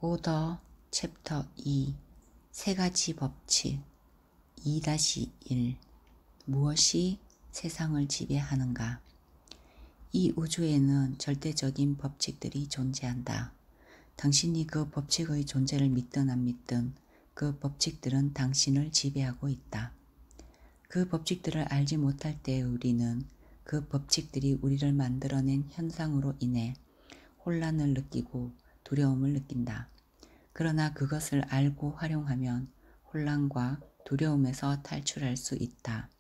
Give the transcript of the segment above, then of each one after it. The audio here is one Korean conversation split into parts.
오더 챕터 2 세 가지 법칙 2-1 무엇이 세상을 지배하는가? 이 우주에는 절대적인 법칙들이 존재한다. 당신이 그 법칙의 존재를 믿든 안 믿든 그 법칙들은 당신을 지배하고 있다. 그 법칙들을 알지 못할 때 우리는 그 법칙들이 우리를 만들어낸 현상으로 인해 혼란을 느끼고 두려움을 느낀다. 그러나 그것을 알고 활용하면 혼란과 두려움에서 탈출할 수 있다.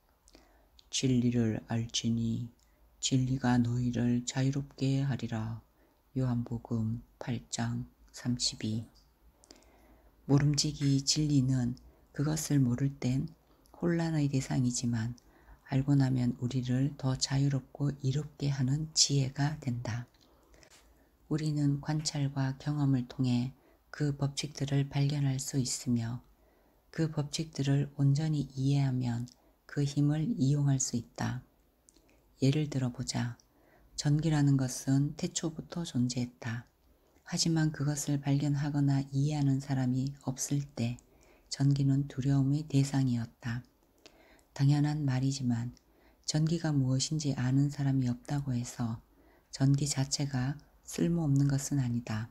진리를 알지니 진리가 너희를 자유롭게 하리라. 요한복음 8장 32. 모름지기 진리는 그것을 모를 땐 혼란의 대상이지만 알고 나면 우리를 더 자유롭고 이롭게 하는 지혜가 된다. 우리는 관찰과 경험을 통해 그 법칙들을 발견할 수 있으며 그 법칙들을 온전히 이해하면 그 힘을 이용할 수 있다. 예를 들어보자. 전기라는 것은 태초부터 존재했다. 하지만 그것을 발견하거나 이해하는 사람이 없을 때 전기는 두려움의 대상이었다. 당연한 말이지만 전기가 무엇인지 아는 사람이 없다고 해서 전기 자체가 쓸모없는 것은 아니다.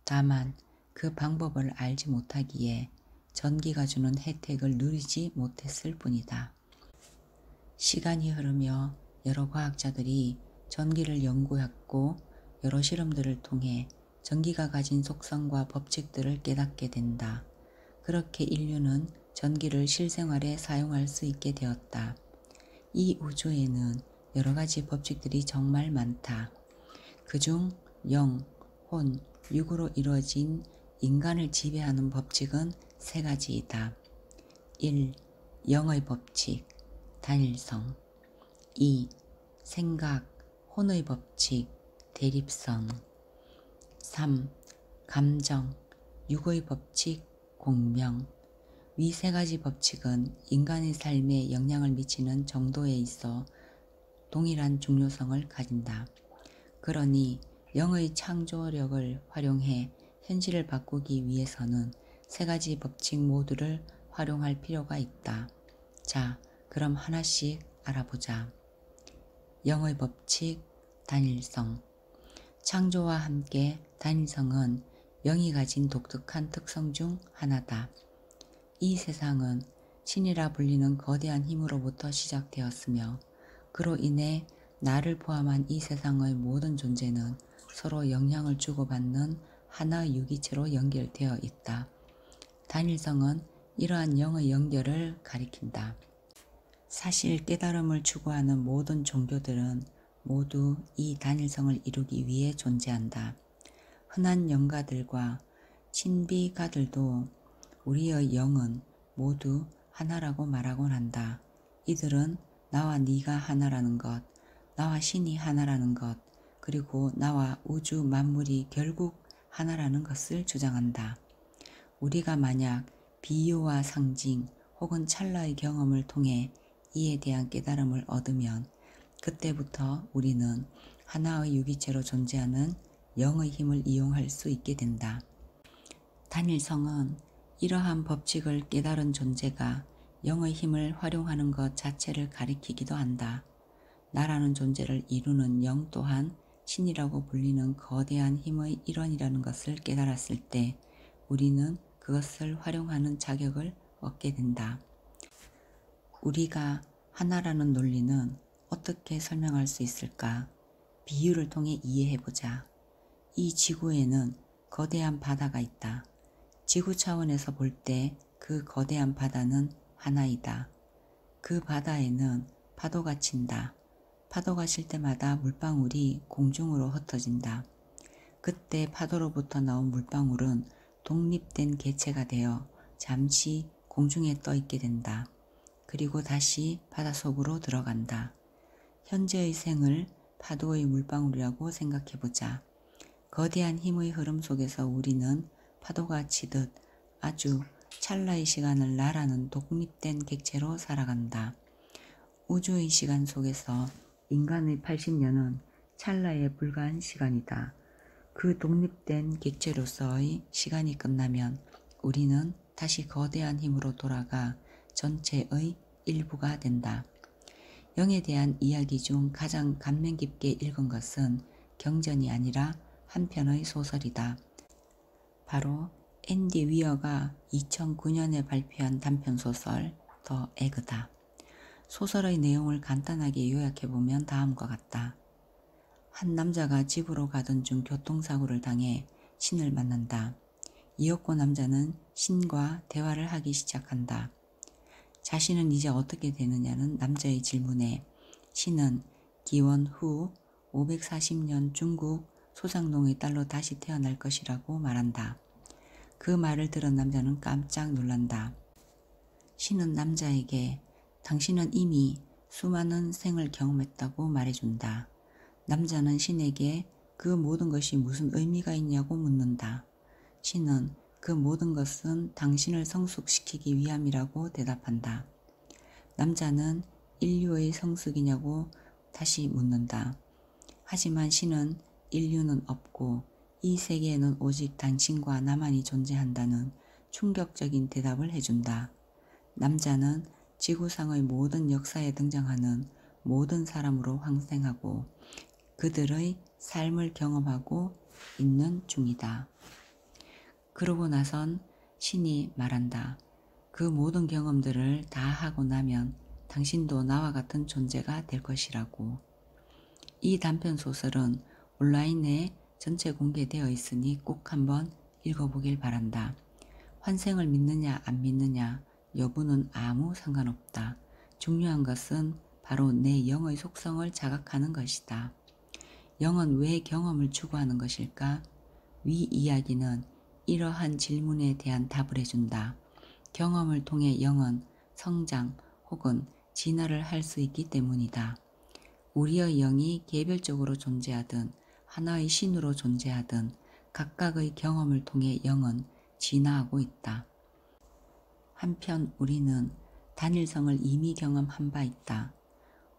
다만 그 방법을 알지 못하기에 전기가 주는 혜택을 누리지 못했을 뿐이다. 시간이 흐르며 여러 과학자들이 전기를 연구했고 여러 실험들을 통해 전기가 가진 속성과 법칙들을 깨닫게 된다. 그렇게 인류는 전기를 실생활에 사용할 수 있게 되었다. 이 우주에는 여러 가지 법칙들이 정말 많다. 그중 영, 혼, 육으로 이루어진 인간을 지배하는 법칙은 세 가지이다. 1. 영의 법칙, 단일성. 2. 생각, 혼의 법칙, 대립성. 3. 감정, 육의 법칙, 공명. 위 세 가지 법칙은 인간의 삶에 영향을 미치는 정도에 있어 동일한 중요성을 가진다. 그러니 영의 창조력을 활용해 현실을 바꾸기 위해서는 세 가지 법칙 모두를 활용할 필요가 있다. 자, 그럼 하나씩 알아보자. 영의 법칙, 단일성. 창조와 함께 단일성은 영이 가진 독특한 특성 중 하나다. 이 세상은 신이라 불리는 거대한 힘으로부터 시작되었으며 그로 인해 나를 포함한 이 세상의 모든 존재는 서로 영향을 주고받는 하나의 유기체로 연결되어 있다. 단일성은 이러한 영의 연결을 가리킨다. 사실 깨달음을 추구하는 모든 종교들은 모두 이 단일성을 이루기 위해 존재한다. 흔한 영가들과 신비가들도 우리의 영은 모두 하나라고 말하곤 한다. 이들은 나와 네가 하나라는 것, 나와 신이 하나라는 것, 그리고 나와 우주 만물이 결국 하나라는 것을 주장한다. 우리가 만약 비유와 상징 혹은 찰나의 경험을 통해 이에 대한 깨달음을 얻으면 그때부터 우리는 하나의 유기체로 존재하는 영의 힘을 이용할 수 있게 된다. 단일성은 이러한 법칙을 깨달은 존재가 영의 힘을 활용하는 것 자체를 가리키기도 한다. 나라는 존재를 이루는 영 또한 신이라고 불리는 거대한 힘의 일원이라는 것을 깨달았을 때 우리는 그것을 활용하는 자격을 얻게 된다. 우리가 하나라는 논리는 어떻게 설명할 수 있을까? 비유를 통해 이해해보자. 이 지구에는 거대한 바다가 있다. 지구 차원에서 볼 때 그 거대한 바다는 하나이다. 그 바다에는 파도가 친다. 파도가 칠 때마다 물방울이 공중으로 흩어진다. 그때 파도로부터 나온 물방울은 독립된 객체가 되어 잠시 공중에 떠 있게 된다. 그리고 다시 바닷속으로 들어간다. 현재의 생을 파도의 물방울이라고 생각해보자. 거대한 힘의 흐름 속에서 우리는 파도가 치듯 아주 찰나의 시간을 날아는 독립된 객체로 살아간다. 우주의 시간 속에서 인간의 80년은 찰나에 불과한 시간이다. 그 독립된 객체로서의 시간이 끝나면 우리는 다시 거대한 힘으로 돌아가 전체의 일부가 된다. 영에 대한 이야기 중 가장 감명 깊게 읽은 것은 경전이 아니라 한 편의 소설이다. 바로 앤디 위어가 2009년에 발표한 단편소설 더 에그다. 소설의 내용을 간단하게 요약해보면 다음과 같다. 한 남자가 집으로 가던 중 교통사고를 당해 신을 만난다. 이윽고 남자는 신과 대화를 하기 시작한다. 자신은 이제 어떻게 되느냐는 남자의 질문에 신은 기원 후 540년 중국 소장농의 딸로 다시 태어날 것이라고 말한다. 그 말을 들은 남자는 깜짝 놀란다. 신은 남자에게 당신은 이미 수많은 생을 경험했다고 말해준다. 남자는 신에게 그 모든 것이 무슨 의미가 있냐고 묻는다. 신은 그 모든 것은 당신을 성숙시키기 위함이라고 대답한다. 남자는 인류의 성숙이냐고 다시 묻는다. 하지만 신은 인류는 없고 이 세계에는 오직 당신과 나만이 존재한다는 충격적인 대답을 해준다. 남자는 지구상의 모든 역사에 등장하는 모든 사람으로 환생하고 그들의 삶을 경험하고 있는 중이다. 그러고 나선 신이 말한다. 그 모든 경험들을 다 하고 나면 당신도 나와 같은 존재가 될 것이라고. 이 단편 소설은 온라인에 전체 공개되어 있으니 꼭 한번 읽어보길 바란다. 환생을 믿느냐 안 믿느냐 여부는 아무 상관없다. 중요한 것은 바로 내 영의 속성을 자각하는 것이다. 영은 왜 경험을 추구하는 것일까? 위 이야기는 이러한 질문에 대한 답을 해준다. 경험을 통해 영은 성장 혹은 진화를 할 수 있기 때문이다. 우리의 영이 개별적으로 존재하든 하나의 신으로 존재하든 각각의 경험을 통해 영은 진화하고 있다. 한편 우리는 단일성을 이미 경험한 바 있다.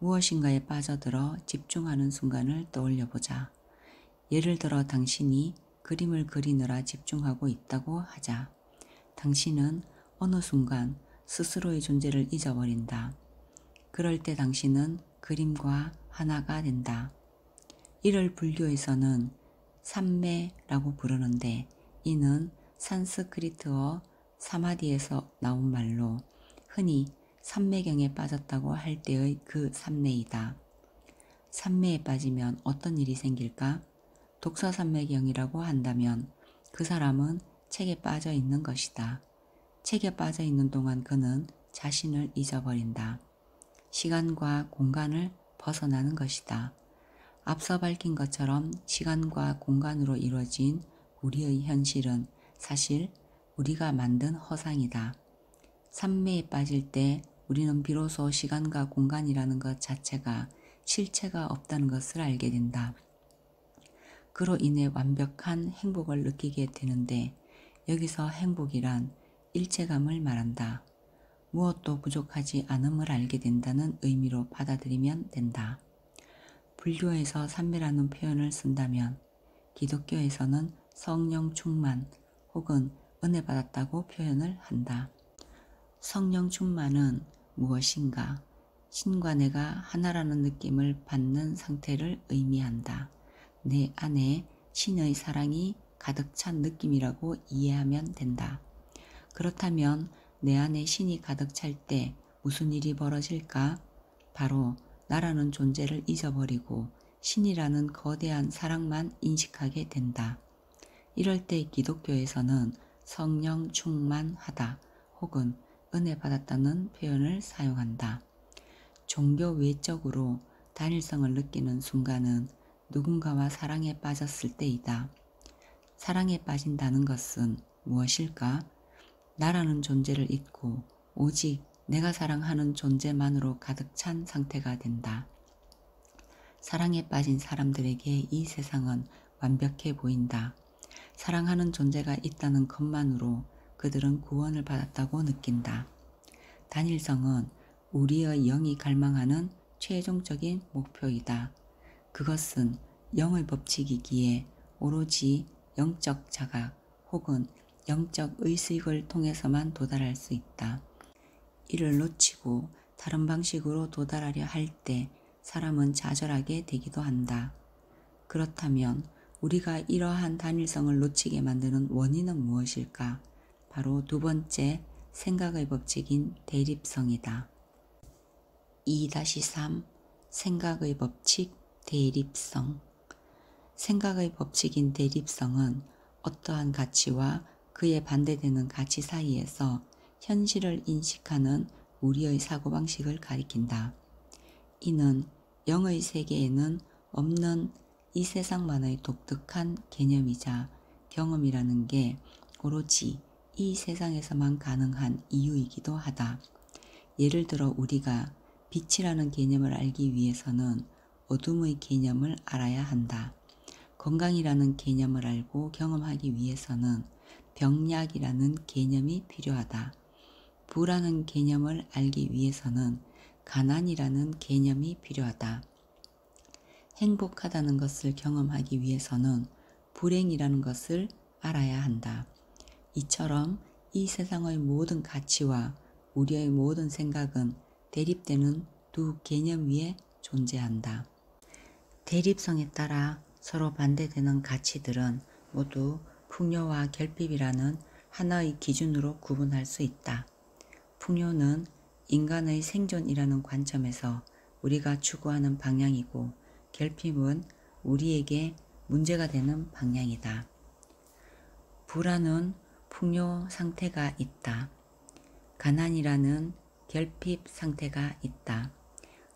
무엇인가에 빠져들어 집중하는 순간을 떠올려보자. 예를 들어 당신이 그림을 그리느라 집중하고 있다고 하자. 당신은 어느 순간 스스로의 존재를 잊어버린다. 그럴 때 당신은 그림과 하나가 된다. 이를 불교에서는 삼매라고 부르는데 이는 산스크리트어 사마디에서 나온 말로 흔히 삼매경에 빠졌다고 할 때의 그 삼매이다. 삼매에 빠지면 어떤 일이 생길까? 독서삼매경이라고 한다면 그 사람은 책에 빠져 있는 것이다. 책에 빠져 있는 동안 그는 자신을 잊어버린다. 시간과 공간을 벗어나는 것이다. 앞서 밝힌 것처럼 시간과 공간으로 이루어진 우리의 현실은 사실 우리가 만든 허상이다. 삼매에 빠질 때 우리는 비로소 시간과 공간이라는 것 자체가 실체가 없다는 것을 알게 된다. 그로 인해 완벽한 행복을 느끼게 되는데 여기서 행복이란 일체감을 말한다. 무엇도 부족하지 않음을 알게 된다는 의미로 받아들이면 된다. 불교에서 삼매라는 표현을 쓴다면 기독교에서는 성령 충만 혹은 은혜 받았다고 표현을 한다. 성령 충만은 무엇인가? 신과 내가 하나라는 느낌을 받는 상태를 의미한다. 내 안에 신의 사랑이 가득 찬 느낌이라고 이해하면 된다. 그렇다면 내 안에 신이 가득 찰 때 무슨 일이 벌어질까? 바로 나라는 존재를 잊어버리고 신이라는 거대한 사랑만 인식하게 된다. 이럴 때 기독교에서는 성령 충만하다 혹은 은혜 받았다는 표현을 사용한다. 종교 외적으로 단일성을 느끼는 순간은 누군가와 사랑에 빠졌을 때이다. 사랑에 빠진다는 것은 무엇일까? 나라는 존재를 잊고 오직 내가 사랑하는 존재만으로 가득 찬 상태가 된다. 사랑에 빠진 사람들에게 이 세상은 완벽해 보인다. 사랑하는 존재가 있다는 것만으로 그들은 구원을 받았다고 느낀다. 단일성은 우리의 영이 갈망하는 최종적인 목표이다. 그것은 영의 법칙이기에 오로지 영적 자각 혹은 영적 의식을 통해서만 도달할 수 있다. 이를 놓치고 다른 방식으로 도달하려 할 때 사람은 좌절하게 되기도 한다. 그렇다면 우리가 이러한 단일성을 놓치게 만드는 원인은 무엇일까? 바로 두 번째 생각의 법칙인 대립성이다. 2-3 생각의 법칙 대립성. 생각의 법칙인 대립성은 어떠한 가치와 그에 반대되는 가치 사이에서 현실을 인식하는 우리의 사고방식을 가리킨다. 이는 영의 세계에는 없는 이 세상만의 독특한 개념이자 경험이라는 게 오로지 이 세상에서만 가능한 이유이기도 하다. 예를 들어 우리가 빛이라는 개념을 알기 위해서는 어둠의 개념을 알아야 한다. 건강이라는 개념을 알고 경험하기 위해서는 병약이라는 개념이 필요하다. 부라는 개념을 알기 위해서는 가난이라는 개념이 필요하다. 행복하다는 것을 경험하기 위해서는 불행이라는 것을 알아야 한다. 이처럼 이 세상의 모든 가치와 우리의 모든 생각은 대립되는 두 개념 위에 존재한다. 대립성에 따라 서로 반대되는 가치들은 모두 풍요와 결핍이라는 하나의 기준으로 구분할 수 있다. 풍요는 인간의 생존이라는 관점에서 우리가 추구하는 방향이고 결핍은 우리에게 문제가 되는 방향이다. 불안은 풍요 상태가 있다. 가난이라는 결핍 상태가 있다.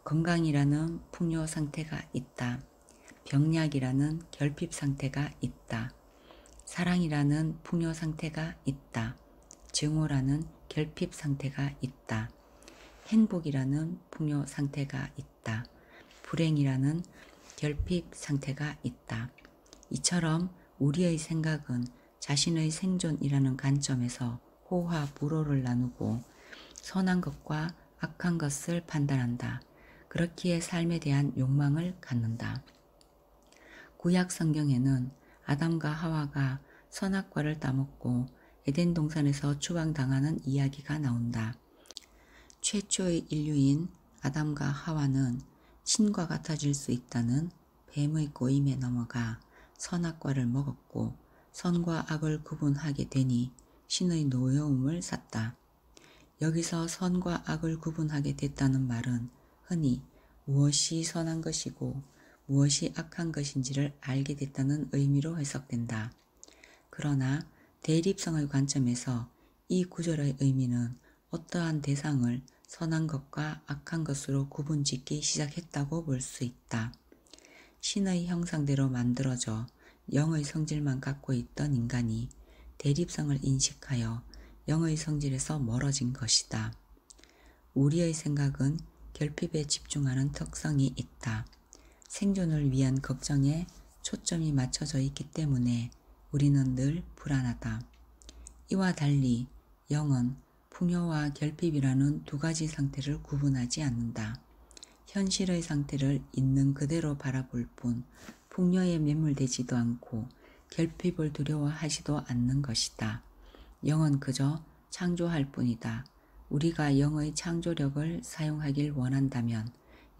건강이라는 풍요 상태가 있다. 병약이라는 결핍 상태가 있다. 사랑이라는 풍요 상태가 있다. 증오라는 결핍 상태가 있다. 행복이라는 풍요 상태가 있다. 불행이라는 결핍 상태가 있다. 이처럼 우리의 생각은 자신의 생존이라는 관점에서 호화 불호를 나누고 선한 것과 악한 것을 판단한다. 그렇기에 삶에 대한 욕망을 갖는다. 구약 성경에는 아담과 하와가 선악과를 따먹고 에덴 동산에서 추방당하는 이야기가 나온다. 최초의 인류인 아담과 하와는 신과 같아질 수 있다는 뱀의 꼬임에 넘어가 선악과를 먹었고 선과 악을 구분하게 되니 신의 노여움을 샀다. 여기서 선과 악을 구분하게 됐다는 말은 흔히 무엇이 선한 것이고 무엇이 악한 것인지를 알게 됐다는 의미로 해석된다. 그러나 대립성의 관점에서 이 구절의 의미는 어떠한 대상을 선한 것과 악한 것으로 구분짓기 시작했다고 볼 수 있다. 신의 형상대로 만들어져 영의 성질만 갖고 있던 인간이 대립성을 인식하여 영의 성질에서 멀어진 것이다. 우리의 생각은 결핍에 집중하는 특성이 있다. 생존을 위한 걱정에 초점이 맞춰져 있기 때문에 우리는 늘 불안하다. 이와 달리 영은 풍요와 결핍이라는 두 가지 상태를 구분하지 않는다. 현실의 상태를 있는 그대로 바라볼 뿐 풍요에 매몰되지도 않고 결핍을 두려워하지도 않는 것이다. 영은 그저 창조할 뿐이다. 우리가 영의 창조력을 사용하길 원한다면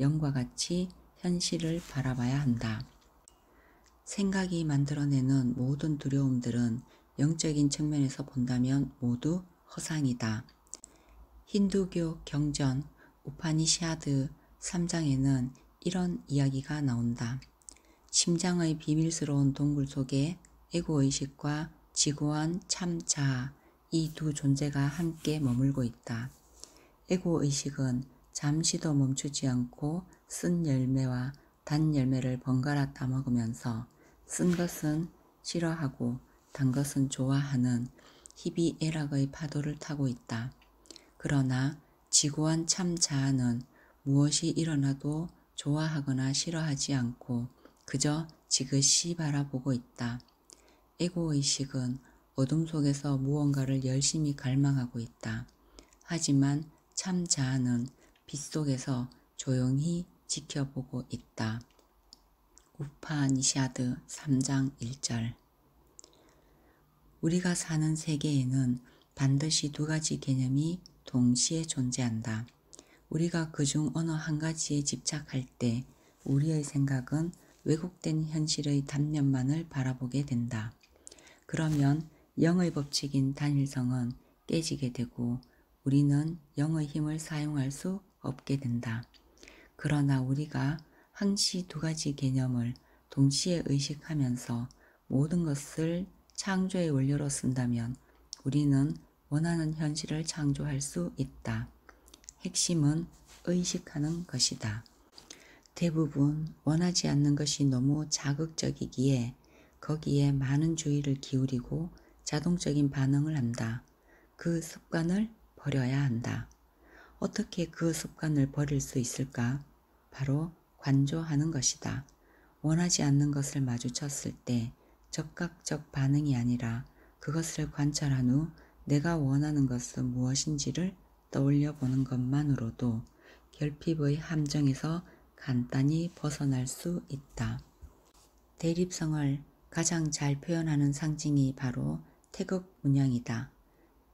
영과 같이 현실을 바라봐야 한다. 생각이 만들어내는 모든 두려움들은 영적인 측면에서 본다면 모두 허상이다. 힌두교 경전 우파니샤드 3장에는 이런 이야기가 나온다. 심장의 비밀스러운 동굴 속에 에고의식과 지고한 참자아 이 두 존재가 함께 머물고 있다. 에고의식은 잠시도 멈추지 않고 쓴 열매와 단 열매를 번갈아 따먹으면서 쓴 것은 싫어하고 단 것은 좋아하는 희비애락의 파도를 타고 있다. 그러나 지고한 참자아는 무엇이 일어나도 좋아하거나 싫어하지 않고 그저 지그시 바라보고 있다. 에고의식은 어둠 속에서 무언가를 열심히 갈망하고 있다. 하지만 참자아는 빛 속에서 조용히 지켜보고 있다. 우파니샤드 3장 1절. 우리가 사는 세계에는 반드시 두 가지 개념이 동시에 존재한다. 우리가 그중 어느 한 가지에 집착할 때 우리의 생각은 왜곡된 현실의 단면만을 바라보게 된다. 그러면 영의 법칙인 단일성은 깨지게 되고 우리는 영의 힘을 사용할 수 없게 된다. 그러나 우리가 항시 두 가지 개념을 동시에 의식하면서 모든 것을 창조의 원료로 쓴다면 우리는 원하는 현실을 창조할 수 있다. 핵심은 의식하는 것이다. 대부분 원하지 않는 것이 너무 자극적이기에 거기에 많은 주의를 기울이고 자동적인 반응을 한다. 그 습관을 버려야 한다. 어떻게 그 습관을 버릴 수 있을까? 바로 관조하는 것이다. 원하지 않는 것을 마주쳤을 때 적극적 반응이 아니라 그것을 관찰한 후 내가 원하는 것은 무엇인지를 떠올려 보는 것만으로도 결핍의 함정에서 간단히 벗어날 수 있다. 대립성을 가장 잘 표현하는 상징이 바로 태극 문양이다.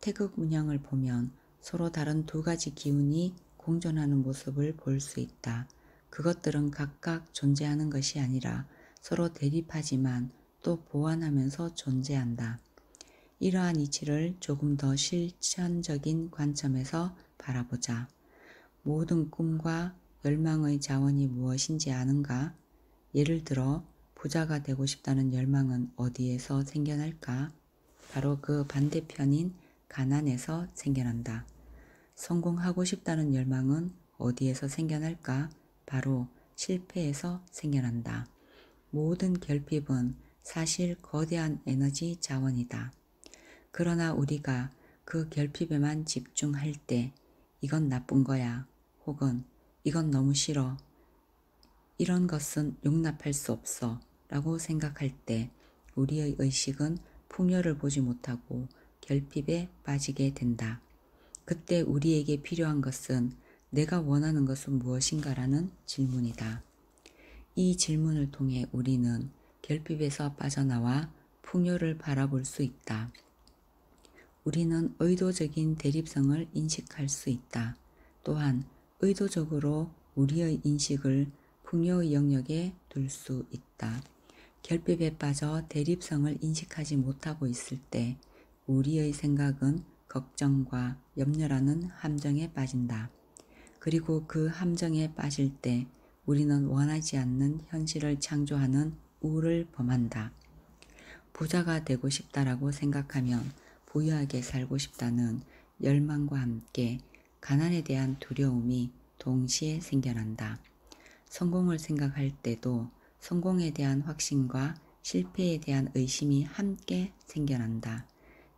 태극 문양을 보면 서로 다른 두 가지 기운이 공존하는 모습을 볼 수 있다. 그것들은 각각 존재하는 것이 아니라 서로 대립하지만 또 보완하면서 존재한다. 이러한 이치를 조금 더 실천적인 관점에서 바라보자. 모든 꿈과 열망의 자원이 무엇인지 아는가? 예를 들어 부자가 되고 싶다는 열망은 어디에서 생겨날까? 바로 그 반대편인 가난에서 생겨난다. 성공하고 싶다는 열망은 어디에서 생겨날까? 바로 실패에서 생겨난다. 모든 결핍은 사실 거대한 에너지 자원이다. 그러나 우리가 그 결핍에만 집중할 때 이건 나쁜 거야 혹은 이건 너무 싫어 이런 것은 용납할 수 없어 라고 생각할 때 우리의 의식은 풍요를 보지 못하고 결핍에 빠지게 된다. 그때 우리에게 필요한 것은 내가 원하는 것은 무엇인가 라는 질문이다. 이 질문을 통해 우리는 결핍에서 빠져나와 풍요를 바라볼 수 있다. 우리는 의도적인 대립성을 인식할 수 있다. 또한 의도적으로 우리의 인식을 풍요의 영역에 둘 수 있다. 결핍에 빠져 대립성을 인식하지 못하고 있을 때 우리의 생각은 걱정과 염려라는 함정에 빠진다. 그리고 그 함정에 빠질 때 우리는 원하지 않는 현실을 창조하는 우를 범한다. 부자가 되고 싶다라고 생각하면 부유하게 살고 싶다는 열망과 함께 가난에 대한 두려움이 동시에 생겨난다. 성공을 생각할 때도 성공에 대한 확신과 실패에 대한 의심이 함께 생겨난다.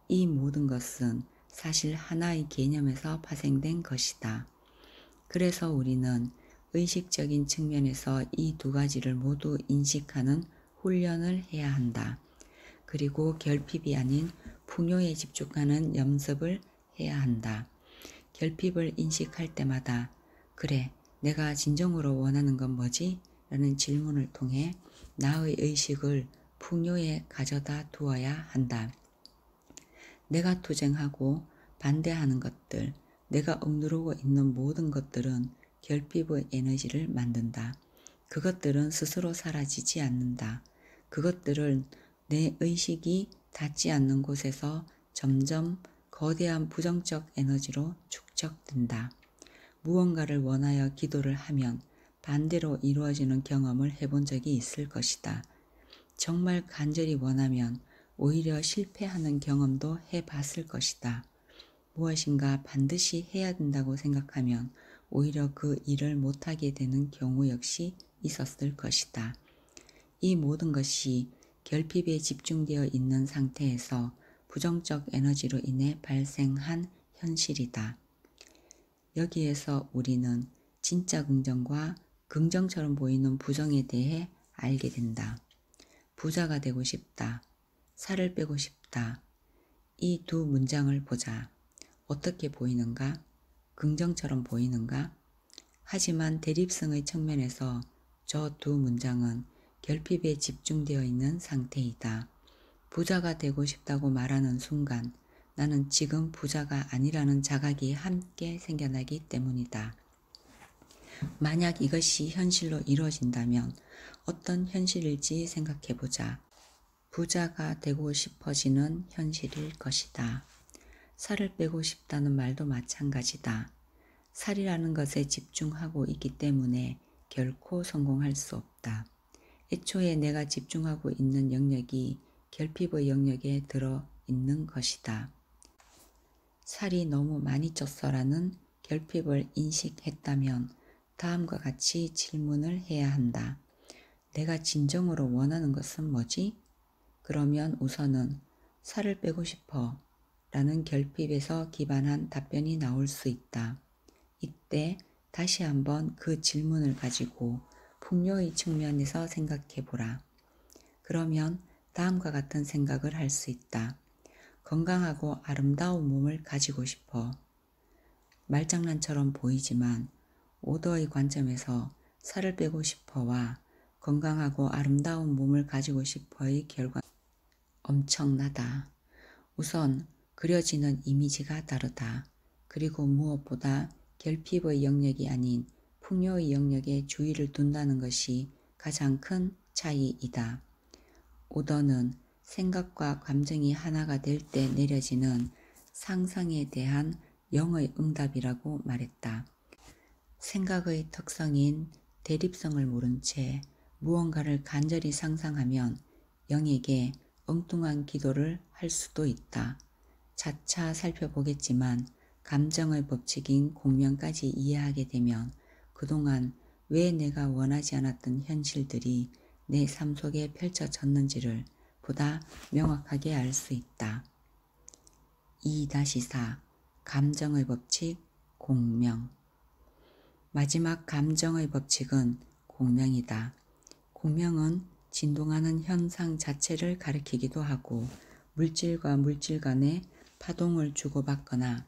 이 모든 것은 사실 하나의 개념에서 파생된 것이다. 그래서 우리는 의식적인 측면에서 이 두 가지를 모두 인식하는 훈련을 해야 한다. 그리고 결핍이 아닌 풍요에 집중하는 연습을 해야 한다. 결핍을 인식할 때마다 그래, 내가 진정으로 원하는 건 뭐지? 라는 질문을 통해 나의 의식을 풍요에 가져다 두어야 한다. 내가 투쟁하고 반대하는 것들, 내가 억누르고 있는 모든 것들은 결핍의 에너지를 만든다. 그것들은 스스로 사라지지 않는다. 그것들을 내 의식이 닿지 않는 곳에서 점점 거대한 부정적 에너지로 축적된다. 무언가를 원하여 기도를 하면 반대로 이루어지는 경험을 해본 적이 있을 것이다. 정말 간절히 원하면 오히려 실패하는 경험도 해봤을 것이다. 무엇인가 반드시 해야 된다고 생각하면 오히려 그 일을 못하게 되는 경우 역시 있었을 것이다. 이 모든 것이 결핍에 집중되어 있는 상태에서 부정적 에너지로 인해 발생한 현실이다. 여기에서 우리는 진짜 긍정과 긍정처럼 보이는 부정에 대해 알게 된다. 부자가 되고 싶다. 살을 빼고 싶다. 이 두 문장을 보자. 어떻게 보이는가? 긍정처럼 보이는가? 하지만 대립성의 측면에서 저 두 문장은 결핍에 집중되어 있는 상태이다. 부자가 되고 싶다고 말하는 순간 나는 지금 부자가 아니라는 자각이 함께 생겨나기 때문이다. 만약 이것이 현실로 이루어진다면 어떤 현실일지 생각해보자. 부자가 되고 싶어지는 현실일 것이다. 살을 빼고 싶다는 말도 마찬가지다. 살이라는 것에 집중하고 있기 때문에 결코 성공할 수 없다. 애초에 내가 집중하고 있는 영역이 결핍의 영역에 들어 있는 것이다. 살이 너무 많이 쪘어라는 결핍을 인식했다면 다음과 같이 질문을 해야 한다. 내가 진정으로 원하는 것은 뭐지? 그러면 우선은 살을 빼고 싶어 라는 결핍에서 기반한 답변이 나올 수 있다. 이때 다시 한번 그 질문을 가지고 풍요의 측면에서 생각해 보라. 그러면 다음과 같은 생각을 할 수 있다. 건강하고 아름다운 몸을 가지고 싶어. 말장난처럼 보이지만 오더의 관점에서 살을 빼고 싶어와 건강하고 아름다운 몸을 가지고 싶어의 결과 엄청나다. 우선 그려지는 이미지가 다르다. 그리고 무엇보다 결핍의 영역이 아닌 풍요의 영역에 주의를 둔다는 것이 가장 큰 차이이다. 오더는 생각과 감정이 하나가 될 때 내려지는 상상에 대한 영의 응답이라고 말했다. 생각의 특성인 대립성을 모른 채 무언가를 간절히 상상하면 영에게 엉뚱한 기도를 할 수도 있다. 차차 살펴보겠지만 감정의 법칙인 공명까지 이해하게 되면 그동안 왜 내가 원하지 않았던 현실들이 내 삶 속에 펼쳐졌는지를 보다 명확하게 알 수 있다. 2-4 감정의 법칙 공명. 마지막 감정의 법칙은 공명이다. 공명은 진동하는 현상 자체를 가리키기도 하고 물질과 물질 간의 파동을 주고받거나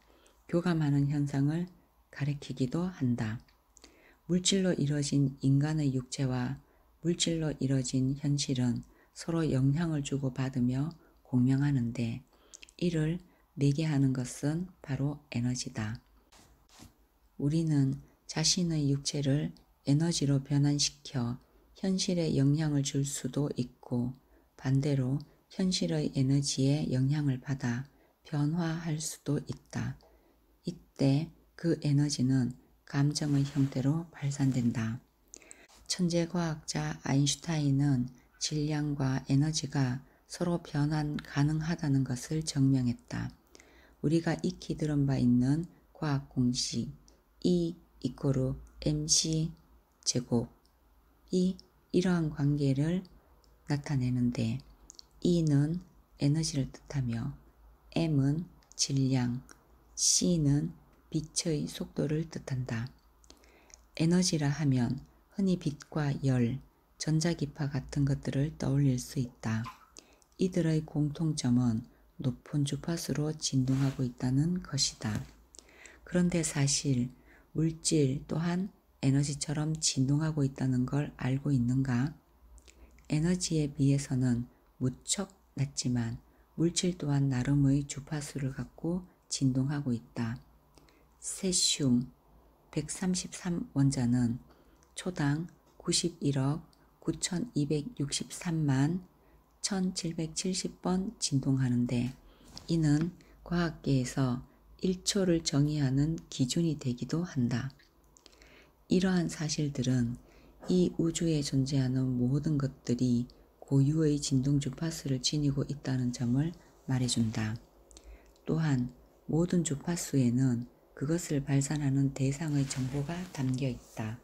교감하는 현상을 가리키기도 한다. 물질로 이루어진 인간의 육체와 물질로 이루어진 현실은 서로 영향을 주고받으며 공명하는데 이를 매개하는 것은 바로 에너지다. 우리는 자신의 육체를 에너지로 변환시켜 현실에 영향을 줄 수도 있고 반대로 현실의 에너지에 영향을 받아 변화할 수도 있다. 이때 그 에너지는 감정의 형태로 발산된다. 천재과학자 아인슈타인은 질량과 에너지가 서로 변환 가능하다는 것을 증명했다. 우리가 익히 들은 바 있는 과학 공식 E = mc 제곱이 이러한 관계를 나타내는데 E는 에너지를 뜻하며 m은 질량, c는 빛의 속도를 뜻한다. 에너지라 하면 흔히 빛과 열, 전자기파 같은 것들을 떠올릴 수 있다. 이들의 공통점은 높은 주파수로 진동하고 있다는 것이다. 그런데 사실 물질 또한 에너지처럼 진동하고 있다는 걸 알고 있는가? 에너지에 비해서는 무척 낮지만 물질 또한 나름의 주파수를 갖고 진동하고 있다. 세슘 133원자는 초당 91억 9263만 1770번 진동하는데 이는 과학계에서 1초를 정의하는 기준이 되기도 한다. 이러한 사실들은 이 우주에 존재하는 모든 것들이 고유의 진동 주파수를 지니고 있다는 점을 말해준다. 또한 모든 주파수에는 그것을 발산하는 대상의 정보가 담겨 있다.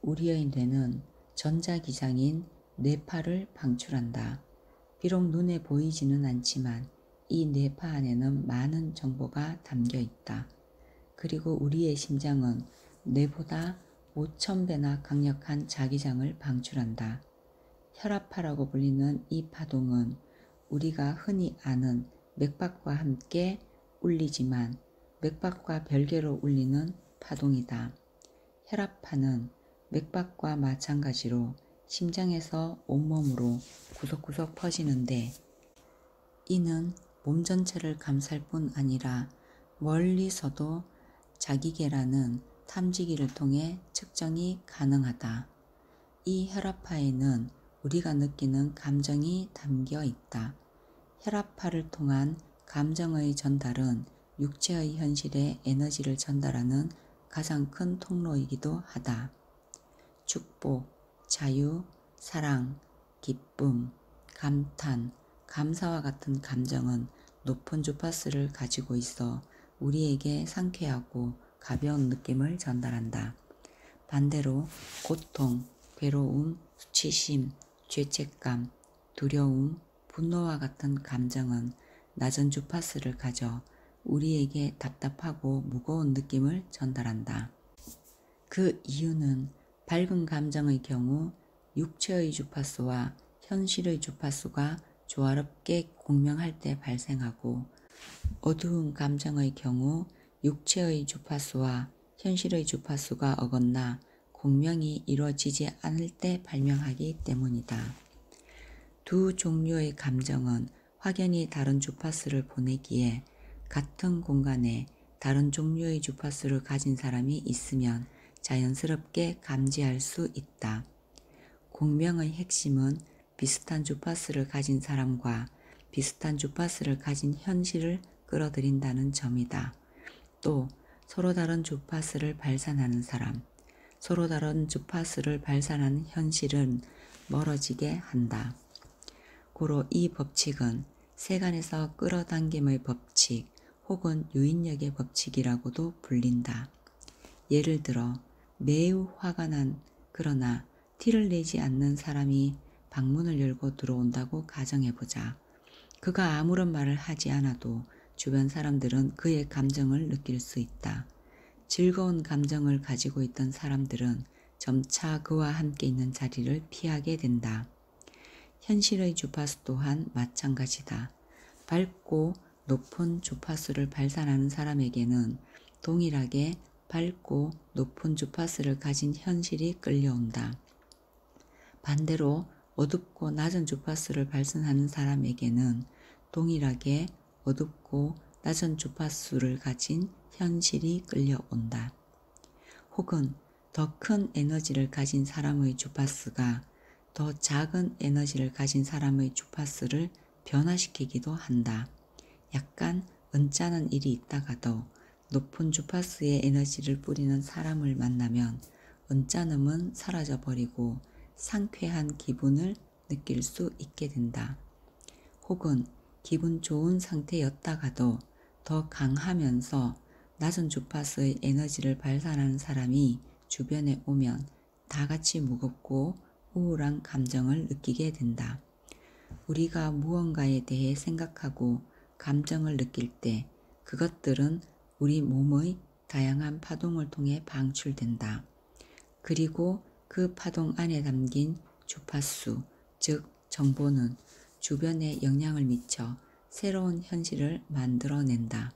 우리의 뇌는 전자기장인 뇌파를 방출한다. 비록 눈에 보이지는 않지만 이 뇌파 안에는 많은 정보가 담겨 있다. 그리고 우리의 심장은 뇌보다 5000배나 강력한 자기장을 방출한다. 혈압파라고 불리는 이 파동은 우리가 흔히 아는 맥박과 함께 울리지만 맥박과 별개로 울리는 파동이다. 혈압파는 맥박과 마찬가지로 심장에서 온몸으로 구석구석 퍼지는데 이는 몸 전체를 감쌀 뿐 아니라 멀리서도 자기계라는 탐지기를 통해 측정이 가능하다. 이 혈압파에는 우리가 느끼는 감정이 담겨 있다. 혈압파를 통한 감정의 전달은 육체의 현실에 에너지를 전달하는 가장 큰 통로이기도 하다. 축복, 자유, 사랑, 기쁨, 감탄, 감사와 같은 감정은 높은 주파수를 가지고 있어 우리에게 상쾌하고 가벼운 느낌을 전달한다. 반대로 고통, 괴로움, 수치심, 죄책감, 두려움, 분노와 같은 감정은 낮은 주파수를 가져 우리에게 답답하고 무거운 느낌을 전달한다. 그 이유는 밝은 감정의 경우 육체의 주파수와 현실의 주파수가 조화롭게 공명할 때 발생하고 어두운 감정의 경우 육체의 주파수와 현실의 주파수가 어긋나 공명이 이루어지지 않을 때 발명하기 때문이다. 두 종류의 감정은 확연히 다른 주파수를 보내기에 같은 공간에 다른 종류의 주파수를 가진 사람이 있으면 자연스럽게 감지할 수 있다. 공명의 핵심은 비슷한 주파수를 가진 사람과 비슷한 주파수를 가진 현실을 끌어들인다는 점이다. 또 서로 다른 주파수를 발산하는 사람, 서로 다른 주파수를 발산하는 현실은 멀어지게 한다. 고로 이 법칙은 세간에서 끌어당김의 법칙 혹은 유인력의 법칙이라고도 불린다. 예를 들어 매우 화가 난 그러나 티를 내지 않는 사람이 방문을 열고 들어온다고 가정해보자. 그가 아무런 말을 하지 않아도 주변 사람들은 그의 감정을 느낄 수 있다. 즐거운 감정을 가지고 있던 사람들은 점차 그와 함께 있는 자리를 피하게 된다. 현실의 주파수 또한 마찬가지다. 밝고 높은 주파수를 발산하는 사람에게는 동일하게 밝고 높은 주파수를 가진 현실이 끌려온다. 반대로 어둡고 낮은 주파수를 발산하는 사람에게는 동일하게 어둡고 낮은 주파수를 가진 현실이 끌려온다. 혹은 더 큰 에너지를 가진 사람의 주파수가 더 작은 에너지를 가진 사람의 주파수를 변화시키기도 한다. 약간 언짢은 일이 있다가도 높은 주파수의 에너지를 뿌리는 사람을 만나면 언짢음은 사라져버리고 상쾌한 기분을 느낄 수 있게 된다. 혹은 기분 좋은 상태였다가도 더 강하면서 낮은 주파수의 에너지를 발산하는 사람이 주변에 오면 다 같이 무겁고 우울한 감정을 느끼게 된다. 우리가 무언가에 대해 생각하고 감정을 느낄 때 그것들은 우리 몸의 다양한 파동을 통해 방출된다. 그리고 그 파동 안에 담긴 주파수, 즉 정보는 주변에 영향을 미쳐 새로운 현실을 만들어낸다.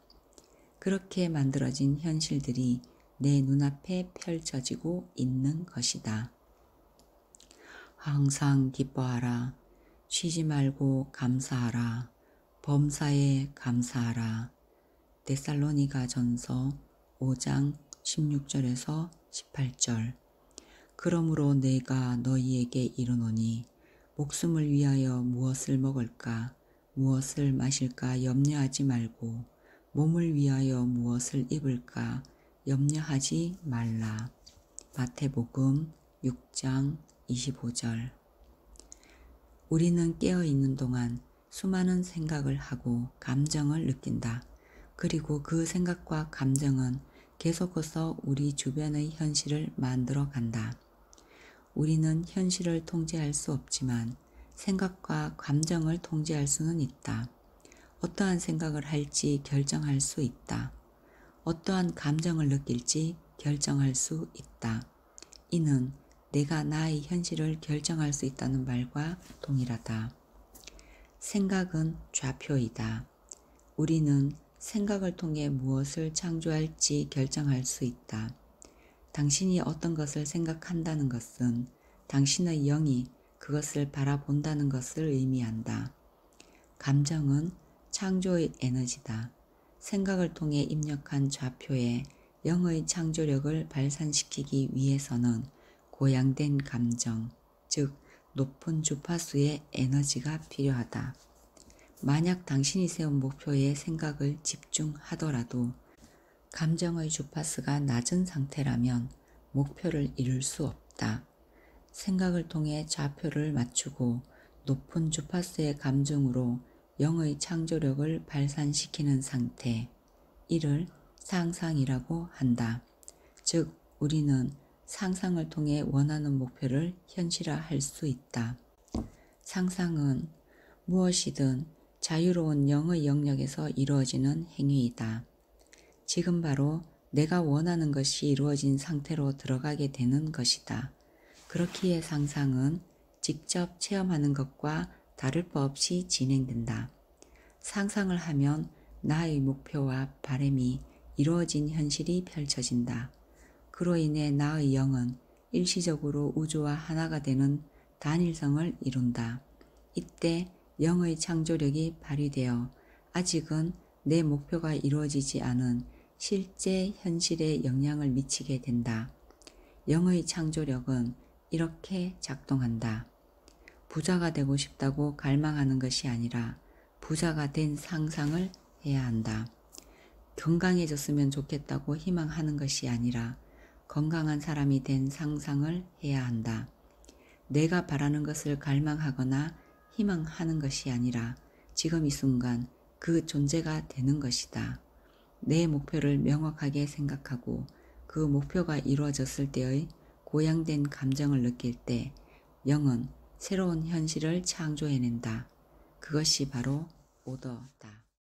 그렇게 만들어진 현실들이 내 눈앞에 펼쳐지고 있는 것이다. 항상 기뻐하라. 쉬지 말고 감사하라. 범사에 감사하라. 데살로니가 전서 5장 16절에서 18절. 그러므로 내가 너희에게 이르노니 목숨을 위하여 무엇을 먹을까 무엇을 마실까 염려하지 말고 몸을 위하여 무엇을 입을까 염려하지 말라. 마태복음 6장 25절. 우리는 깨어있는 동안 수많은 생각을 하고 감정을 느낀다. 그리고 그 생각과 감정은 계속해서 우리 주변의 현실을 만들어 간다. 우리는 현실을 통제할 수 없지만 생각과 감정을 통제할 수는 있다. 어떠한 생각을 할지 결정할 수 있다. 어떠한 감정을 느낄지 결정할 수 있다. 이는 내가 나의 현실을 결정할 수 있다는 말과 동일하다. 생각은 좌표이다. 우리는 생각을 통해 무엇을 창조할지 결정할 수 있다. 당신이 어떤 것을 생각한다는 것은 당신의 영이 그것을 바라본다는 것을 의미한다. 감정은 창조의 에너지다. 생각을 통해 입력한 좌표에 영의 창조력을 발산시키기 위해서는 고양된 감정, 즉 높은 주파수의 에너지가 필요하다. 만약 당신이 세운 목표에 생각을 집중하더라도 감정의 주파수가 낮은 상태라면 목표를 이룰 수 없다. 생각을 통해 좌표를 맞추고 높은 주파수의 감정으로 영의 창조력을 발산시키는 상태, 이를 상상이라고 한다. 즉, 우리는 상상을 통해 원하는 목표를 현실화할 수 있다. 상상은 무엇이든 자유로운 영의 영역에서 이루어지는 행위이다. 지금 바로 내가 원하는 것이 이루어진 상태로 들어가게 되는 것이다. 그렇기에 상상은 직접 체험하는 것과 다를 바 없이 진행된다. 상상을 하면 나의 목표와 바람이 이루어진 현실이 펼쳐진다. 그로 인해 나의 영은 일시적으로 우주와 하나가 되는 단일성을 이룬다. 이때 영의 창조력이 발휘되어 아직은 내 목표가 이루어지지 않은 실제 현실에 영향을 미치게 된다. 영의 창조력은 이렇게 작동한다. 부자가 되고 싶다고 갈망하는 것이 아니라 부자가 된 상상을 해야 한다. 건강해졌으면 좋겠다고 희망하는 것이 아니라 건강한 사람이 된 상상을 해야 한다. 내가 바라는 것을 갈망하거나 희망하는 것이 아니라 지금 이 순간 그 존재가 되는 것이다. 내 목표를 명확하게 생각하고 그 목표가 이루어졌을 때의 고양된 감정을 느낄 때 영은 새로운 현실을 창조해낸다. 그것이 바로 오더다.